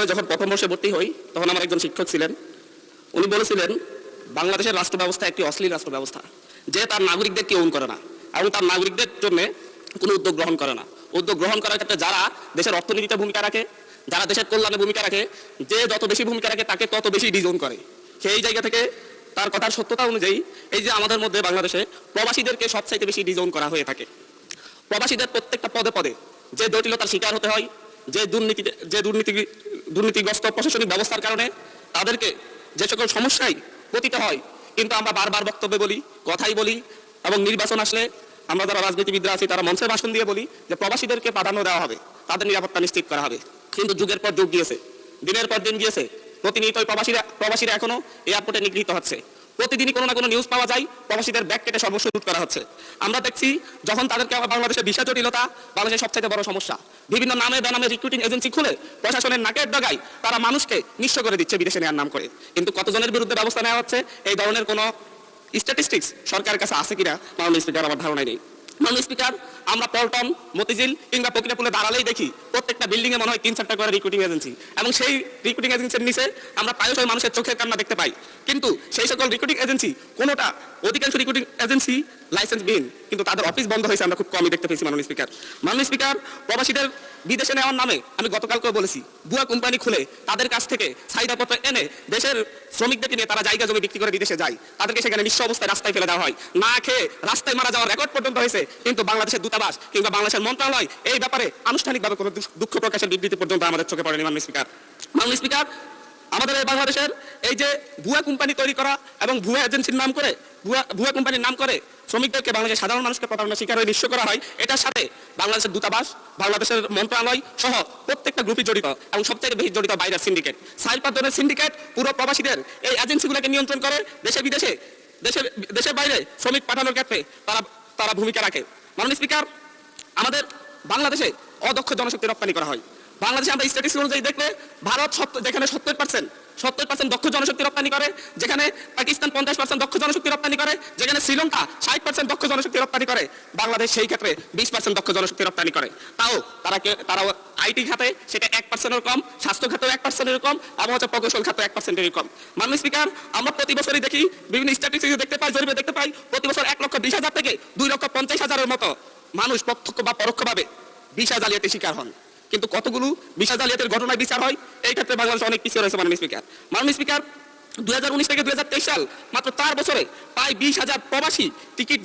বিশ্ববিদ্যালয়ে যখন প্রথম বর্ষে ভর্তি হই তখন আমার একজন শিক্ষক ছিলেন। উনি বলেছিলেন বাংলাদেশের রাষ্ট্র ব্যবস্থা একটি অশ্লীল রাষ্ট্র ব্যবস্থা, যে তার নাগরিকদের কেউ করে না এবং তার নাগরিকদের জন্য কোনো উদ্যোগ গ্রহণ করে না। উদ্যোগ গ্রহণ করার ক্ষেত্রে যারা দেশের অর্থনীতিতে ভূমিকা রাখে, যারা দেশের কল্যাণে ভূমিকা রাখে, যে যত বেশি ভূমিকা রাখে তাকে তত বেশি ডিজোন করে। সেই জায়গা থেকে তার কথার সত্যতা অনুযায়ী এই যে আমাদের মধ্যে বাংলাদেশে প্রবাসীদেরকে সবচাইতে বেশি ডিজোন করা হয়ে থাকে। প্রবাসীদের প্রত্যেকটা পদে পদে যে জটিলতার শিকার হতে হয়, যে দুর্নীতিগ্রস্ত প্রশাসনিক ব্যবস্থার কারণে তাদেরকে যে সকল সমস্যায় পতিত হয়, কিন্তু আমরা বারবার বক্তব্যে বলি, কথাই বলি, এবং নির্বাচন আসলে আমরা যারা রাজনীতিবিদরা আছি তারা মঞ্চে ভাষণ দিয়ে বলি যে প্রবাসীদেরকে প্রাধান্য দেওয়া হবে, তাদের নিরাপত্তা নিশ্চিত করা হবে। কিন্তু যুগের পর যুগ গিয়েছে, দিনের পর দিন গিয়েছে, প্রতিনিয়তই প্রবাসীরা এখনো এয়ারপোর্টে নিগৃহীত হচ্ছে। প্রতিদিনই কোনো না কোনো নিউজ পাওয়া যায় প্রবাসীদের ব্যাগ কেটে সর্বস্ব লুট করা হচ্ছে। আমরা দেখছি যখন তাদেরকে বাংলাদেশের ভিসা জটিলতা বাংলাদেশের সবচেয়ে বড় সমস্যা, বিভিন্ন নামে বেনামে রিক্রুটিং এজেন্সি খুলে প্রশাসনের নাকের ডগায় তারা মানুষকে নিঃস্ব করে দিচ্ছে বিদেশে নেওয়ার নাম করে। কিন্তু কতজনের বিরুদ্ধে ব্যবস্থা নেওয়া হচ্ছে এই ধরনের কোনো স্ট্যাটিস্টিক্স সরকারের কাছে আছে কিনা মাননীয় স্পিকার আমার ধারণাই নেই। মাননীয় স্পিকার, আমরা পল্টন, মতিঝিল কিংবা প্রক্রিয়াপুলে দাঁড়ালেই দেখি প্রত্যেকটা বিল্ডিংয়ে মনে হয় 3-4টা করে রিক্রুটিং এজেন্সি, এবং সেই রিক্রুটিং এজেন্সির নিচে আমরা প্রায়শই মানুষের চোখের কান্না দেখতে পাই। কিন্তু সেই সকল রিক্রুটিং এজেন্সি কোনোটা, অধিকাংশ রিক্রুটিং এজেন্সি লাইসেন্সবিহীন, কিন্তু তাদের অফিস বন্ধ হয়েছে আমরা খুব কমই দেখতে পেয়েছি। মাননীয় স্পিকার, প্রবাসীদের বিদেশে নেওয়ার নামে আমি গতকালকেও বলেছি, ভুয়া কোম্পানি খুলে তাদের কাছ থেকে চাহিদাপত্র এনে দেশের শ্রমিকদেরকে নিয়ে তারা জায়গা জমি বিক্রি করে বিদেশে যায়, তাদেরকে সেখানে নিঃস্ব অবস্থায় রাস্তায় ফেলে দেওয়া হয়, না খেয়ে রাস্তায় মারা যাওয়ার রেকর্ড পর্যন্ত হয়েছে। কিন্তু বাংলাদেশের দূতাবাস কিংবা বাংলাদেশের মন্ত্রণালয় এই ব্যাপারে আনুষ্ঠানিকভাবে কোনো দুঃখ প্রকাশের বিবৃতি পর্যন্ত আমাদের চোখে পড়েনি। মাননীয় স্পিকার, আমাদের এই বাংলাদেশের এই যে ভুয়া কোম্পানি তৈরি করা এবং ভুয়া এজেন্সির নাম করে, ভুয়া কোম্পানির নাম করে শ্রমিকদেরকে বাংলাদেশের সাধারণ মানুষকে প্রতারণার শিকার হয়ে নিঃস্ব করা হয়, এটার সাথে বাংলাদেশের দূতাবাস, বাংলাদেশের মন্ত্রণালয় সহ প্রত্যেকটা গ্রুপই জড়িত, এবং সবচেয়ে বেশি জড়িত বাইরের সিন্ডিকেট। 4-5 জনের সিন্ডিকেট পুরো প্রবাসীদের এই এজেন্সিগুলোকে নিয়ন্ত্রণ করে দেশে বিদেশে, দেশের বাইরে শ্রমিক পাঠানোর ক্ষেত্রে তারা ভূমিকা রাখে। মাননীয় স্পিকার, আমাদের বাংলাদেশে অদক্ষ জনশক্তি রপ্তানি করা হয়। বাংলাদেশে আমরা স্ট্যাটিস্টিক্স অনুযায়ী দেখলে ভারত যেখানে 70% দক্ষ জনশক্তি রপ্তানি করে, যেখানে পাকিস্তান 50% দক্ষ জনশক্তি রপ্তানি করে, যেখানে শ্রীলঙ্কা 60% দক্ষ জনশক্তি রপ্তানি করে, বাংলাদেশ সেই ক্ষেত্রে 20% দক্ষ জনশক্তি রপ্তানি করে। তারা আইটি খাতে সেটা 1%-এর কম, স্বাস্থ্য খাতেও 1%-এর কম, এবং প্রকৌশল খাতে 1%-এর কম। মাননীয় স্পিকার, আমরা প্রতি বছরই দেখি, বিভিন্ন স্ট্যাটিস্টিক্স দেখতে পাই, জরিপে দেখতে পাই, প্রতি বছর 1,20,000 থেকে 2,50,000-এর মতো মানুষ প্রত্যক্ষ বা পরোক্ষভাবে ভিসা জালিয়াতি শিকার হন। কিন্তু কতগুলো ভিসা জালিয়াতির ঘটনায় বিচার হয়, এই ক্ষেত্রে বাংলাদেশ অনেক পিছিয়ে রয়েছে। মাননীয় স্পিকার, 2019 থেকে 2023 সাল মাত্র 4 বছরে প্রায় 20,000 প্রবাসী টিকিট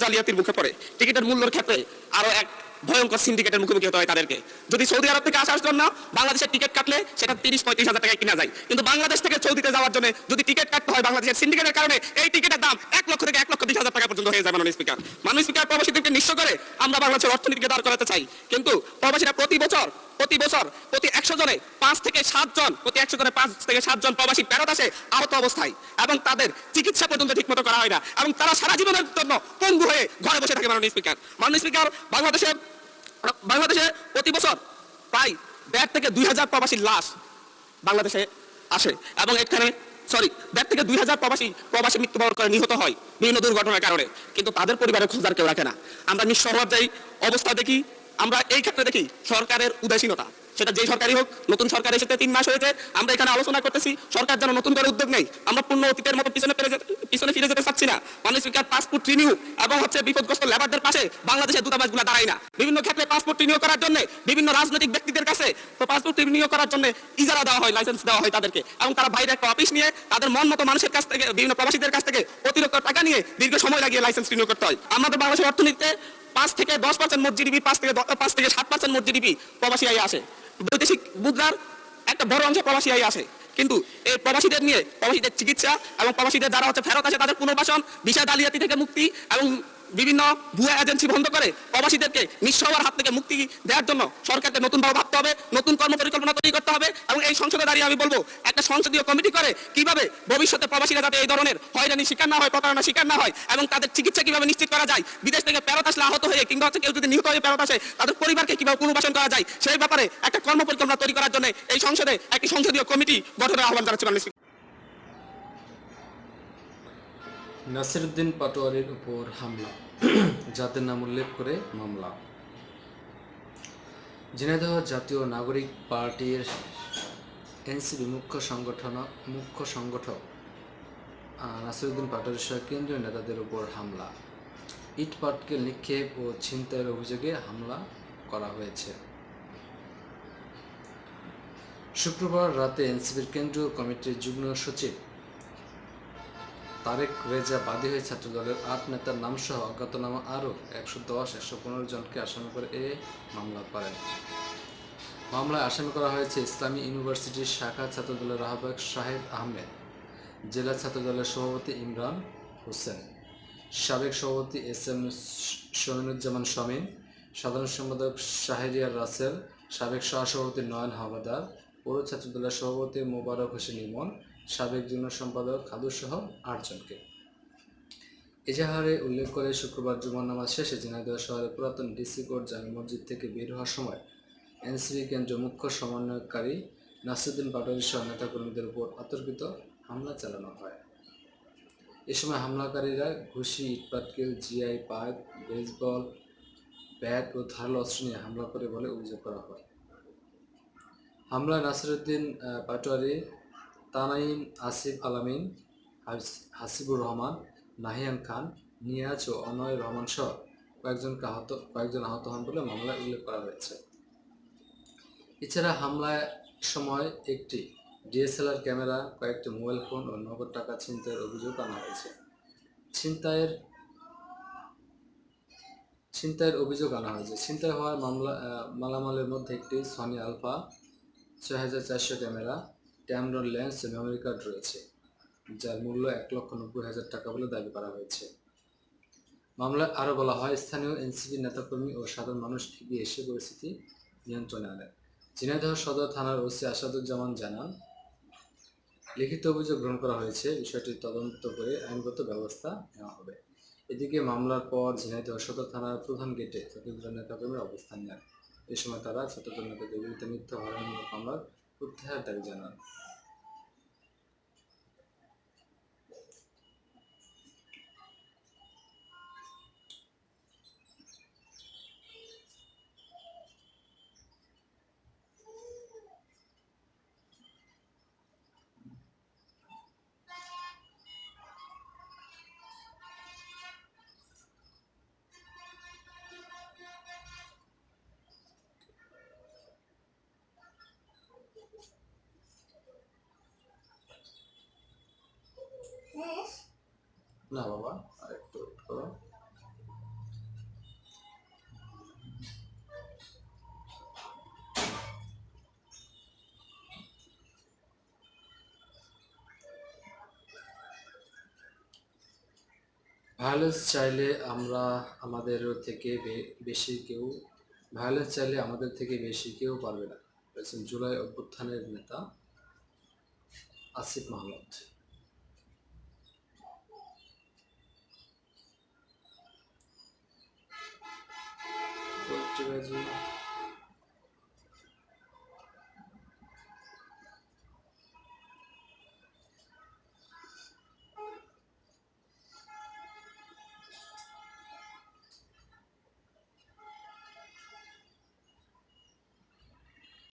জালিয়াতির মুখে পড়ে। টিকিটের মূল্যের ক্ষেত্রে আরো এক ভয়ঙ্কর সিন্ডিকেটের মুখোমুখি হতে হয় তাদেরকে। যদি সৌদি আরব থেকে আসার জন্য বাংলাদেশের টিকিট কাটলে সেটা 30-35,000 টাকায় কিনা যায়, কিন্তু বাংলাদেশ থেকে সৌদিতে যাওয়ার জন্য যদি টিকিট কাটতে হয় বাংলাদেশের সিন্ডিকেটের কারণে, এই টিকিটের দাম 1 লক্ষ থেকে 1,20,000 টাকা পর্যন্ত হয়ে যায়। মাননীয় স্পিকার, প্রবাসীদেরকে নিঃস্ব করে আমরা বাংলাদেশের অর্থনীতিকে দাঁড় করাতে চাই, কিন্তু প্রবাসীরা প্রতি বছর প্রতি 100 জনে 5 থেকে 7 জন প্রবাসী ফেরত আসে আহত অবস্থায়, এবং তাদের চিকিৎসা পর্যন্ত ঠিকমতো করা হয় না, এবং তারা সারা জীবনের জন্য পঙ্গু হয়ে ঘরে বসে থাকে। মাননীয় স্পিকার, বাংলাদেশে প্রতি বছর প্রায় 1,500 থেকে 2,000 প্রবাসীর লাশ বাংলাদেশে আসে, এবং এখানে 1,500 থেকে 2,000 প্রবাসী মৃত্যুবরণ করে নিহত হয় বিভিন্ন দুর্ঘটনার কারণে, কিন্তু তাদের পরিবারের খোঁজার কেউ রাখে না। আমরা নিঃস্ব হওয়ার অবস্থা দেখি, আমরা এই ক্ষেত্রে দেখি সরকারের উদাসীনতা। সেটা যেই সরকারই হোক, নতুন সরকার এসেছে 3 মাস হয়েছে, আমরা এখানে আলোচনা করতেছি সরকার যেন নতুন করে উদ্যোগ নেই। আমরা পূর্ণ অতীতের মতো পিছনে ফিরে যেতে চাচ্ছি না। মাননীয় স্পিকার, পাসপোর্ট রিনিউ এবং বিপদগ্রস্ত লেবারদের পাশে বাংলাদেশের দূতাবাসগুলো দাঁড়ায় না। বিভিন্ন ক্ষেত্রে পাসপোর্ট রিনিউ করার জন্য বিভিন্ন রাজনৈতিক ব্যক্তিদের কাছে পাসপোর্ট রিনিউ করার জন্য ইজারা দেওয়া হয়, লাইসেন্স দেওয়া হয় তাদেরকে, এবং তারা বাইরে একটা অফিস নিয়ে তাদের মন মতো মানুষের কাছ থেকে, বিভিন্ন প্রবাসীদের কাছ থেকে অতিরিক্ত টাকা নিয়ে দীর্ঘ সময় লাগিয়ে লাইসেন্স রিনিউ করতে হয়। আমাদের বাংলাদেশের অর্থনীতিতে 5 থেকে 10% মোট জিডিপি, 5 থেকে 7% মোট জিডিপি প্রবাসী আয় আসে। বৈদেশিক মুদ্রার একটা বড় অংশ প্রবাসী আয় আসে, কিন্তু এই প্রবাসীদের নিয়ে প্রবাসীদের চিকিৎসা এবং প্রবাসীদের যারা ফেরত আসে তাদের পুনর্বাসন, ভিসা জালিয়াতি থেকে মুক্তি এবং বিভিন্ন ভুয়া এজেন্সি বন্ধ করে প্রবাসীদেরকে নিঃস্ব হওয়ার হাত থেকে মুক্তি দেওয়ার জন্য সরকারকে নতুনভাবে ভাবতে হবে, নতুন কর্মপরিকল্পনা তৈরি করতে হবে, এবং এই সংসদে দাঁড়িয়ে আমি বলবো একটা সংসদীয় কমিটি করে কিভাবে ভবিষ্যতে প্রবাসীরা যাতে এই ধরনের হয়রানির শিকার না হয়, প্রতারণার শিকার না হয়, এবং তাদের চিকিৎসা কিভাবে নিশ্চিত করা যায়, বিদেশ থেকে ফেরত আসলে আহত হয়ে কিংবা কেউ যদি নিহত হয়ে ফেরত আসে তাদের পরিবারকে কিভাবে পুনর্বাসন করা যায়, সেই ব্যাপারে একটা কর্মপরিকল্পনা তৈরি করার জন্য এই সংসদে একটি সংসদীয় কমিটি গঠনের আহ্বান জানাচ্ছি। নাসিরউদ্দিন পাটোয়ারির উপর হামলা, জাতের নাম উল্লেখ করে মামলা। ঝিনাইদহ জাতীয় নাগরিক পার্টির এনসিপি মুখ্য সংগঠক নাসিরউদ্দিন পাটোয়ারি সহ কেন্দ্রীয় নেতাদের উপর হামলা, ইট পাটকেল নিক্ষেপ ও ছিনতাইয়ের অভিযোগে হামলা করা হয়েছে। শুক্রবার রাতে এনসিপির কেন্দ্রীয় কমিটির যুগ্ম সচিব তারেক রেজা বাদী হয়ে ছাত্রদলের ৮ নেতার নামসহ অজ্ঞাতনামা আরও ১১০-১15 জনকে আসামি করে এ মামলা করেন। মামলায় আসামি করা হয়েছে ইসলামী ইউনিভার্সিটির শাখা ছাত্রদলের আহ্বায়ক শাহেদ আহমেদ, জেলা ছাত্রদলের সভাপতি ইমরান হোসেন, সাবেক সভাপতি এস.এম. শমীনুজ্জামান শমীন, সাধারণ সম্পাদক শাহরিয়ার রাসেল, সাবেক সহসভাপতি নয়ন হাওলাদার, পৌর ছাত্রদলের সভাপতি মোবারক হোসেন ইমন, সাবেক যুগ্ম সম্পাদক খাদুসহ ৮ জনকে। এজাহারে উল্লেখ করে শুক্রবার জুমার নামাজ শেষে ঝিনাইদহ শহরের পুরাতন ডিসি কোর্ট জামে মসজিদ থেকে বের হওয়ার সময় এনসিপি কেন্দ্রীয় মুখ্য সমন্বয়কারী নাসিরউদ্দিন পাটোয়ারি সহ নেতাকর্মীদের উপর অতর্কিত হামলা চালানো হয়। এ সময় হামলাকারীরা ঘুষি, ইটপাটকেল, জিআই পাইপ, বেসবল ব্যাট ও ধারালো অস্ত্র নিয়ে হামলা করে বলে অভিযোগ করা হয়। হামলায় নাসিরউদ্দিন পাটোয়ারি, তানাইম, আসিফ আলামিন, হাসিবুর রহমান, নাহিয়ান খান, নিয়াজ ও অনয় রহমান সহ কয়েকজন আহত হন বলে মামলায় উল্লেখ করা হয়েছে। এছাড়া হামলার সময় একটি ডিএসএলআর ক্যামেরা, কয়েকটি মোবাইল ফোন ও নগদ টাকা ছিনতাইয়ের অভিযোগ আনা হয়েছে। ছিনতাই হওয়ার মালামালের মধ্যে একটি সনি আলফা ৬৪০০ ক্যামেরা, ট্যামরন লেন্স ও মেমোরি কার্ড রয়েছে, যার মূল্য ১,৯০,০০০ টাকা বলে দাবি করা হয়েছে। মামলায় আরও বলা হয়, স্থানীয় এনসিপি নেতাকর্মী ও সাধারণ মানুষ এগিয়ে এসে পরিস্থিতি নিয়ন্ত্রণে আনেন। ঝিনাইদহ সদর থানার ওসি আসাদুজ্জামান জানান, লিখিত অভিযোগ গ্রহণ করা হয়েছে, বিষয়টি তদন্ত করে আইনগত ব্যবস্থা নেওয়া হবে। এদিকে মামলার পর ঝিনাইদহ সদর থানার প্রধান গেটে ছাত্রদল নেতাকর্মীরা অবস্থান নেন। এ সময় তারা ছাত্রদল নেতাদের বিরুদ্ধে মিথ্যা হয়রানিমূলক মামলার প্রত্যাহারের দাবি জানান। না বাবা, আরেকটু করো। ভায়োলেন্স চাইলে আমাদের থেকে বেশি কেউ পারবে না, বলেছেন জুলাই অভ্যুত্থানের নেতা আসিফ মাহমুদ।